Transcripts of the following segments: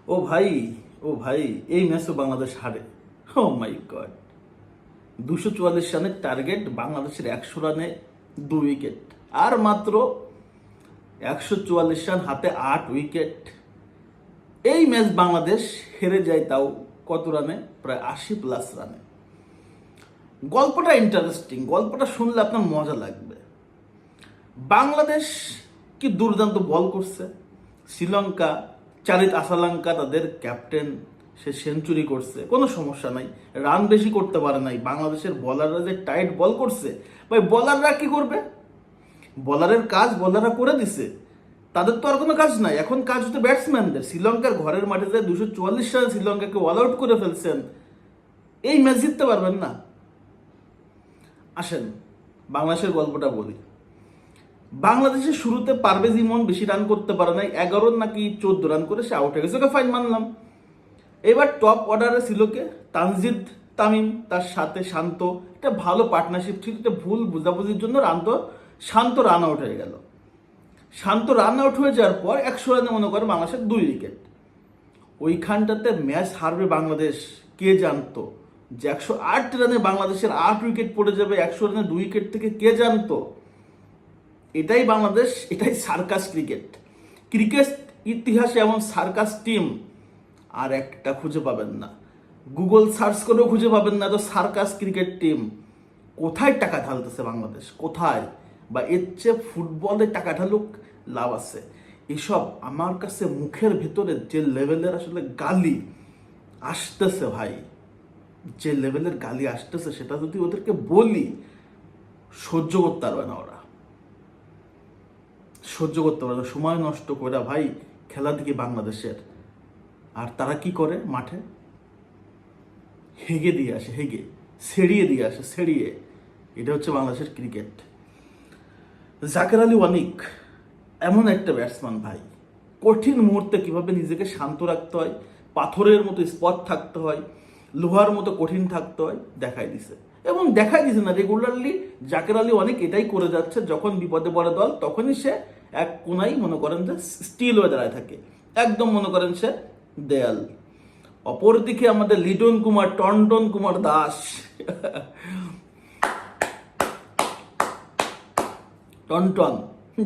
ও ভাই, ও ভাই, এই ম্যাচও বাংলাদেশ হারে। ও মাই গড, 244 রানের টার্গেট, বাংলাদেশের 100 রানে 2 উইকেট, আর মাত্র 144 রান, হাতে 8 উইকেট। এই ম্যাচ বাংলাদেশ হেরে যায়, তাও কত রানে? প্রায় 80+ রানে। গল্পটা ইন্টারেস্টিং, গল্পটা শুনলে আপনার মজা লাগবে। বাংলাদেশ কি দুর্দান্ত বল করছে। শ্রীলঙ্কা, চারিত আসালাঙ্কা তাদের ক্যাপ্টেন, সে সেঞ্চুরি করছে, কোনো সমস্যা নাই, রান বেশি করতে পারে নাই। বাংলাদেশের বলাররা যে টাইট বল করছে, ভাই বলাররা কি করবে? বলারের কাজ বলাররা করে দিছে, তাদের তো আর কোনো কাজ নাই। এখন কাজ হচ্ছে ব্যাটসম্যানদের। শ্রীলঙ্কার ঘরের মাঠে যায় 244 রানে শ্রীলঙ্কাকে অল আউট করে ফেলছেন, এই ম্যাচ জিততে পারবেন না। আসেন বাংলাদেশের গল্পটা বলি। বাংলাদেশের শুরুতে পারভেজ ইমন বেশি রান করতে পারে নাই, 11 নাকি 14 রান করে সে আউট হয়ে গেছে, ওকে ফাইন মানলাম। এবার টপ অর্ডারে ছিল কে? তানজিদ তামিম, তার সাথে শান্ত, একটা ভালো পার্টনারশিপ ছিল। একটা ভুল বুঝাবুঝির জন্য শান্ত রান আউট হয়ে গেল। শান্ত রান আউট হয়ে যাওয়ার পর 100 রানে মনে করে বাংলাদেশের 2 উইকেট। ওইখানটাতে ম্যাচ হারবে বাংলাদেশ কে জানতো? যে 108 রানে বাংলাদেশের 8 উইকেট পড়ে যাবে 100 রানে 2 উইকেট থেকে, কে জানতো? এটাই বাংলাদেশ, এটাই সার্কাস ক্রিকেট। ক্রিকেট ইতিহাসে এমন সার্কাস টিম আর একটা খুঁজে পাবেন না, গুগল সার্চ করেও খুঁজে পাবেন না। তো সার্কাস ক্রিকেট টিম কোথায় টাকা ঢালতেছে বাংলাদেশ, কোথায়? বা এর চেয়ে ফুটবলে টাকা ঢালুক, লাভ আছে? এসব আমার কাছে মুখের ভেতরে যে লেভেলের আসলে গালি আসতেছে ভাই, যে লেভেলের গালি আসতেছে, সেটা যদি ওদেরকে বলি, সহ্য করতে পারবে না ওরা, সহ্য করতে পারে না। সময় নষ্ট করে ভাই খেলা দেখি বাংলাদেশের, আর তারা কি করে? মাঠে হেগে দিয়ে আসে, হেগে ছেড়িয়ে দিয়ে আসে, ছেড়িয়ে। এটা হচ্ছে বাংলাদেশের ক্রিকেট। জাকের আলী ওয়ানিক এমন একটা ব্যাটসম্যান ভাই, কঠিন মুহূর্তে কিভাবে নিজেকে শান্ত রাখতে হয়, পাথরের মতো স্পট থাকতে হয়, লোহার মতো কঠিন থাকতে হয়, দেখাই দিছে। এবং দেখাই দিছে না, রেগুলারলি জাকের আলী অনেক এটাই করে যাচ্ছে। যখন বিপদে পড়ে দল, তখনই সে এক কোনায় মনে করেন যে স্টিল হয়ে দাঁড়ায় থাকে, একদম মনে করেন সে দেয়াল। অপরদিকে আমাদের Litton Kumar, Tonton Kumar Das, Tonton,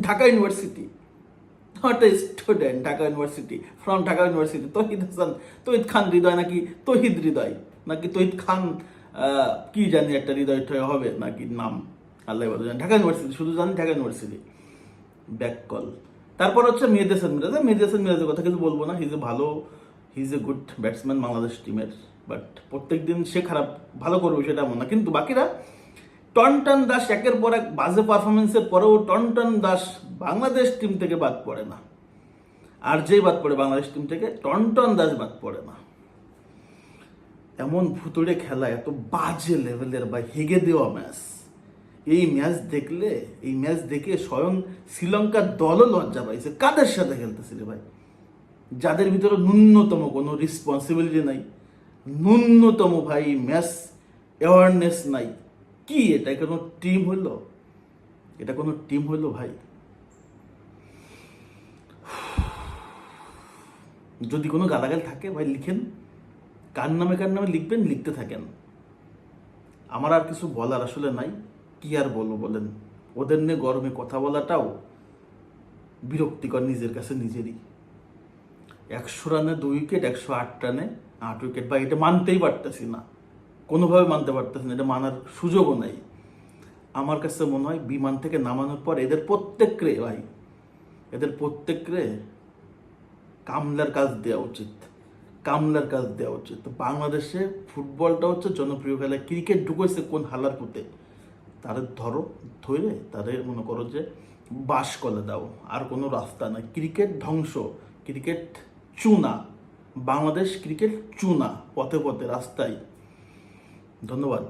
Dhaka university, not a student, Dhaka university, from Dhaka university. Towhid Hasan, Towhid Khan Hridoy, নাকি তহিদ হৃদয়, নাকি তহিদ খান, কি জানি একটা হৃদয় হবে নাকি নাম, আল্লাহ ভালো জানি। ঢাকা ইউনিভার্সিটি, শুধু জানি ঢাকা ইউনিভার্সিটি। Back call. তারপর হচ্ছে মেহেদী হাসান মিরাজ। মেহেদী হাসান মিরাজের কথা কিছু বলবো না, he is a good batsman Bangladesh টিমের, বাট প্রত্যেক দিন সে খারাপ ভালো করবে সেটা এমন না। কিন্তু বাকিরা, টনটন দাস একের পর এক বাজে পারফরমেন্সের পরেও টনটন দাস বাংলাদেশ টিম থেকে বাদ পড়ে না। আর যেই বাদ পড়ে বাংলাদেশ টিম থেকে, টনটন দাস বাদ পড়ে না। এমন ভুতুড়ে খেলা, এত বাজে লেভেলের বা হেগে দেওয়া ম্যাচ, এই ম্যাচ দেখলে, এই ম্যাচ দেখে স্বয়ং শ্রীলঙ্কার দলও লজ্জা পাইছে। কাদের সাথে খেলতেছিল ভাই? যাদের ভিতরে ন্যূনতম কোনো রেসপন্সিবিলিটি নাই, ন্যূনতম ভাই ম্যাচ অ্যাওয়ারনেস নাই। কি এটা কোনো টিম হইলো? এটা কোনো টিম হইলো ভাই? যদি কোনো গালাগাল থাকে ভাই লিখেন, কার নামে লিখবেন, লিখতে থাকেন। আমার আর কিছু বলার আসলে নাই, কি আর বলবো বলেন? ওদের নিয়ে গরমে কথা বলাটাও বিরক্তিকর নিজের কাছে নিজেরই। 100 রানে 2 উইকেট, 108 রানে 8 উইকেট, বা এটা মানতেই পারতেছি না, কোনোভাবে মানতে পারতেছি না, এটা মানার সুযোগও নাই। আমার কাছে মনে হয় বিমান থেকে নামানোর পর এদের প্রত্যেকরে ভাই, এদের প্রত্যেকরে কামলার কাজ দেওয়া উচিত, কামলার কাজ দেওয়া উচিত। বাংলাদেশে ফুটবলটা হচ্ছে জনপ্রিয় খেলা, ক্রিকেট ঢুকেছে কোন হালার পুঁতে, তাদের ধরো, ধরে তাদের মনে করো যে বাস করে দাও, আর কোনো রাস্তা নাই। ক্রিকেট ধ্বংস, ক্রিকেট চুনা, বাংলাদেশ ক্রিকেট চুনা, পথে পথে রাস্তায়। ধন্যবাদ।